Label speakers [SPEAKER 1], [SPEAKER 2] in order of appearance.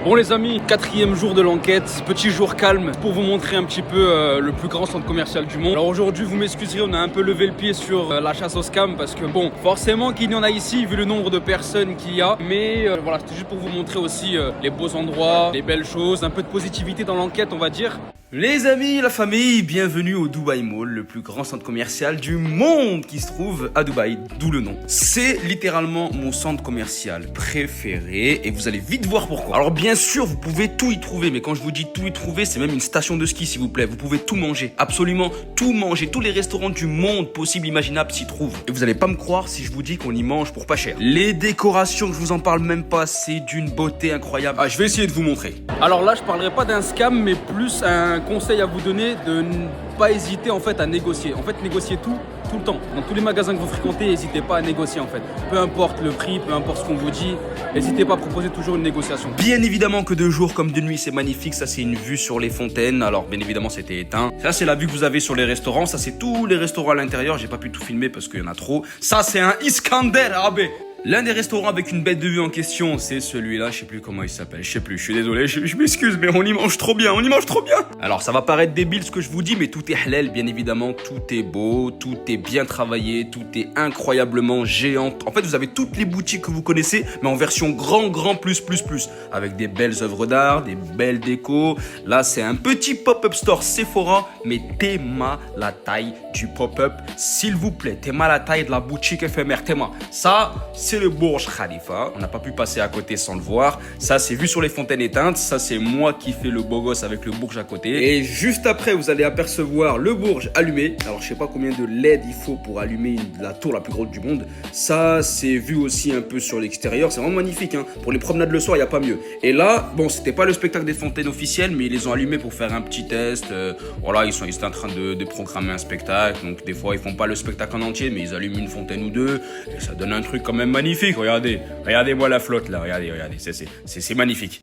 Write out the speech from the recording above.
[SPEAKER 1] Bon les amis, quatrième jour de l'enquête, petit jour calme pour vous montrer un petit peu le plus grand centre commercial du monde. Alors aujourd'hui vous m'excuserez, on a un peu levé le pied sur la chasse aux scams parce que bon, forcément qu'il y en a ici vu le nombre de personnes qu'il y a. Mais voilà, c'était juste pour vous montrer aussi les beaux endroits, les belles choses, un peu de positivité dans l'enquête on va dire.
[SPEAKER 2] Les amis, la famille, bienvenue au Dubai Mall, le plus grand centre commercial du monde qui se trouve à Dubaï, d'où le nom. C'est littéralement mon centre commercial préféré et vous allez vite voir pourquoi. Alors bien sûr, vous pouvez tout y trouver, mais quand je vous dis tout y trouver, c'est même une station de ski s'il vous plaît. Vous pouvez tout manger, absolument tout manger. Tous les restaurants du monde possible, imaginable s'y trouvent. Et vous allez pas me croire si je vous dis qu'on y mange pour pas cher. Les décorations, je vous en parle même pas, c'est d'une beauté incroyable. Ah, je vais essayer de vous montrer.
[SPEAKER 1] Alors là je parlerai pas d'un scam mais plus un conseil à vous donner de ne pas hésiter en fait à négocier. En fait négocier tout le temps. Dans tous les magasins que vous fréquentez, n'hésitez pas à négocier en fait. Peu importe le prix, peu importe ce qu'on vous dit, n'hésitez pas à proposer toujours une négociation.
[SPEAKER 2] Bien évidemment que de jour comme de nuit c'est magnifique, ça c'est une vue sur les fontaines, alors bien évidemment c'était éteint. Ça c'est la vue que vous avez sur les restaurants, ça c'est tous les restaurants à l'intérieur, j'ai pas pu tout filmer parce qu'il y en a trop. Ça c'est un Iskander Arabe. L'un des restaurants avec une bête de vue en question, c'est celui-là, je sais plus comment il s'appelle, je sais plus, je suis désolé, je m'excuse, mais on y mange trop bien, on y mange trop bien. Alors ça va paraître débile ce que je vous dis, mais tout est halal, bien évidemment, tout est beau, tout est bien travaillé, tout est incroyablement géant. En fait, vous avez toutes les boutiques que vous connaissez, mais en version grand, plus, avec des belles œuvres d'art, des belles décos. Là, c'est un petit pop-up store Sephora, mais t'aimas la taille du pop-up, s'il vous plaît, t'aimas la taille de la boutique éphémère, t'aimas. Ça, c'est le Burj Khalifa, on n'a pas pu passer à côté sans le voir. Ça c'est vu sur les fontaines éteintes, ça c'est moi qui fais le beau gosse avec le Burj à côté. Et juste après vous allez apercevoir le Burj allumé. Alors je sais pas combien de LED il faut pour allumer la tour la plus grosse du monde. Ça c'est vu aussi un peu sur l'extérieur, c'est vraiment magnifique hein. Pour les promenades le soir il n'y a pas mieux. Et là, bon c'était pas le spectacle des fontaines officiel, mais ils les ont allumés pour faire un petit test. Voilà, ils étaient en train de programmer un spectacle, donc des fois ils font pas le spectacle en entier, mais ils allument une fontaine ou deux, et ça donne un truc quand même magnifique, regardez, regardez-moi la flotte là, regardez, c'est magnifique.